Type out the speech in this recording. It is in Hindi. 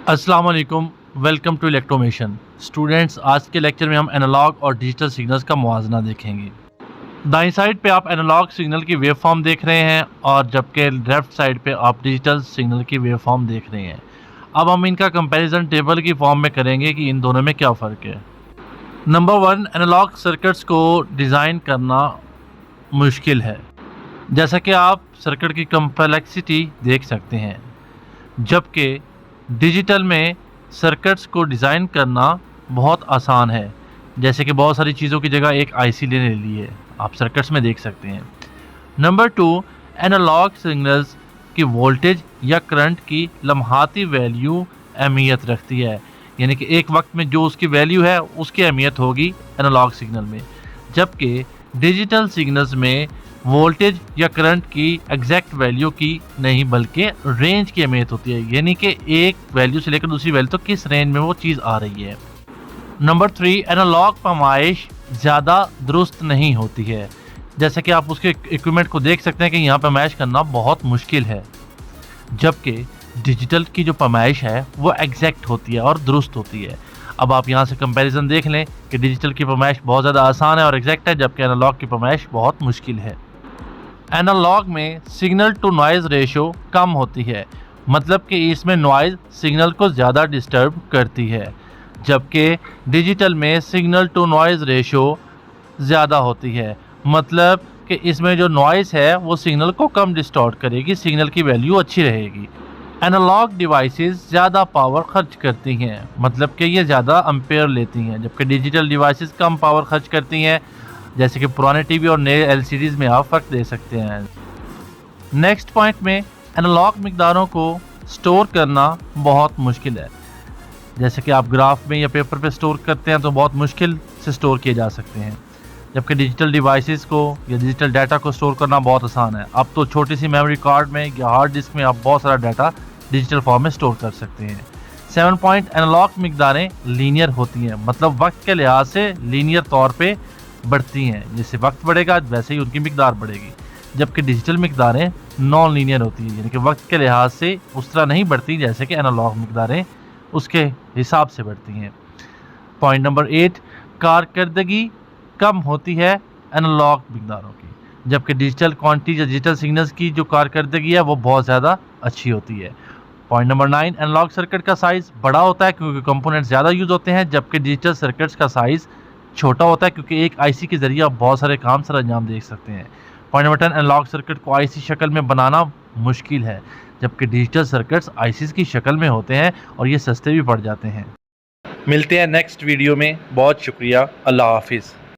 अस्सलाम वालेकुम, वेलकम टू इलेक्ट्रोमेशन। स्टूडेंट्स, आज के लेक्चर में हम एनालॉग और डिजिटल सिग्नल्स का मुआवजा देखेंगे। दाईं साइड पे आप एनालॉग सिग्नल की वेव फॉर्म देख रहे हैं और जबकि लेफ़्ट साइड पे आप डिजिटल सिग्नल की वेव फॉर्म देख रहे हैं। अब हम इनका कंपैरिजन टेबल की फॉर्म में करेंगे कि इन दोनों में क्या फ़र्क है। नंबर 1, एनालॉग सर्किट्स को डिज़ाइन करना मुश्किल है। जैसा कि आप सर्किट की कम्प्लेक्सिटी देख सकते हैं, जबकि डिजिटल में सर्किट्स को डिज़ाइन करना बहुत आसान है। जैसे कि बहुत सारी चीज़ों की जगह एक आईसी लेने ली है, आप सर्किट्स में देख सकते हैं। नंबर 2, एनालॉग सिग्नल्स की वोल्टेज या करंट की लम्हाती वैल्यू अहमियत रखती है, यानी कि एक वक्त में जो उसकी वैल्यू है उसकी अहमियत होगी एनालॉग सिग्नल में, जबकि डिजिटल सिग्नल्स में वोल्टेज या करंट की एग्जैक्ट वैल्यू की नहीं बल्कि रेंज की अहमियत होती है, यानी कि एक वैल्यू से लेकर दूसरी वैल्यू तक किस रेंज में वो चीज़ आ रही है। नंबर 3, एनालॉग पैमाइश ज़्यादा दुरुस्त नहीं होती है। जैसे कि आप उसके इक्विपमेंट को देख सकते हैं कि यहाँ पैमाइश करना बहुत मुश्किल है, जबकि डिजिटल की जो पैमाइश है वो एग्जैक्ट होती है और दुरुस्त होती है। अब आप यहाँ से कंपैरिजन देख लें कि डिजिटल की पैमाइश बहुत ज़्यादा आसान है और एग्जैक्ट है, जबकि एनालॉग की पैमाइश बहुत मुश्किल है। एनालॉग में सिग्नल टू नॉइज़ रेशो कम होती है, मतलब कि इसमें नॉइज़ सिग्नल को ज़्यादा डिस्टर्ब करती है, जबकि डिजिटल में सिग्नल टू नॉइज़ रेशो ज़्यादा होती है, मतलब कि इसमें जो नॉइज़ है वो सिग्नल को कम डिस्टॉर्ट करेगी, सिग्नल की वैल्यू अच्छी रहेगी। एनालॉग डिवाइसेस ज़्यादा पावर खर्च करती हैं, मतलब कि ये ज़्यादा एम्पेयर लेती हैं, जबकि डिजिटल डिवाइसेस कम पावर खर्च करती हैं। जैसे कि पुराने टीवी और नए एलसीडीज़ में आप फ़र्क दे सकते हैं। नेक्स्ट पॉइंट में एनालॉग मिकदारों को स्टोर करना बहुत मुश्किल है। जैसे कि आप ग्राफ में या पेपर पे स्टोर करते हैं तो बहुत मुश्किल से स्टोर किए जा सकते हैं, जबकि डिजिटल डिवाइसेस को या डिजिटल डाटा को स्टोर करना बहुत आसान है। अब तो छोटी सी मेमोरी कार्ड में या हार्ड डिस्क में आप बहुत सारा डाटा डिजिटल फॉर्म में स्टोर कर सकते हैं। 7 पॉइंट, एनालॉग मिकदारें लीनियर होती हैं, मतलब वक्त के लिहाज से लीनियर तौर पर बढ़ती हैं। जैसे वक्त बढ़ेगा वैसे ही उनकी मिकदार बढ़ेगी, जबकि डिजिटल मिकदारें नॉन लीनियर होती हैं, यानी कि वक्त के लिहाज से उस तरह नहीं बढ़ती जैसे कि एनालॉग मिकदारें उसके हिसाब से बढ़ती हैं। पॉइंट नंबर 8, कारकर्दगी कम होती है एनालॉग मिकदारों की, जबकि डिजिटल क्वांटिटी या डिजिटल सिग्नल्स की जो कारकर्दगी है वो बहुत ज़्यादा अच्छी होती है। पॉइंट नंबर 9, एनालॉग सर्किट का साइज़ बड़ा होता है क्योंकि कंपोनेंट ज़्यादा यूज़ होते हैं, जबकि डिजिटल सर्किट्स का साइज़ छोटा होता है क्योंकि एक आईसी के ज़रिए आप बहुत सारे काम सर अंजाम दे सकते हैं। पॉइंट नंबर 10, एनालॉग सर्किट को आईसी शक्ल में बनाना मुश्किल है, जबकि डिजिटल सर्किट्स आईसीज़ की शक्ल में होते हैं और ये सस्ते भी पड़ जाते हैं। मिलते हैं नेक्स्ट वीडियो में। बहुत शुक्रिया। अल्लाह हाफिज़।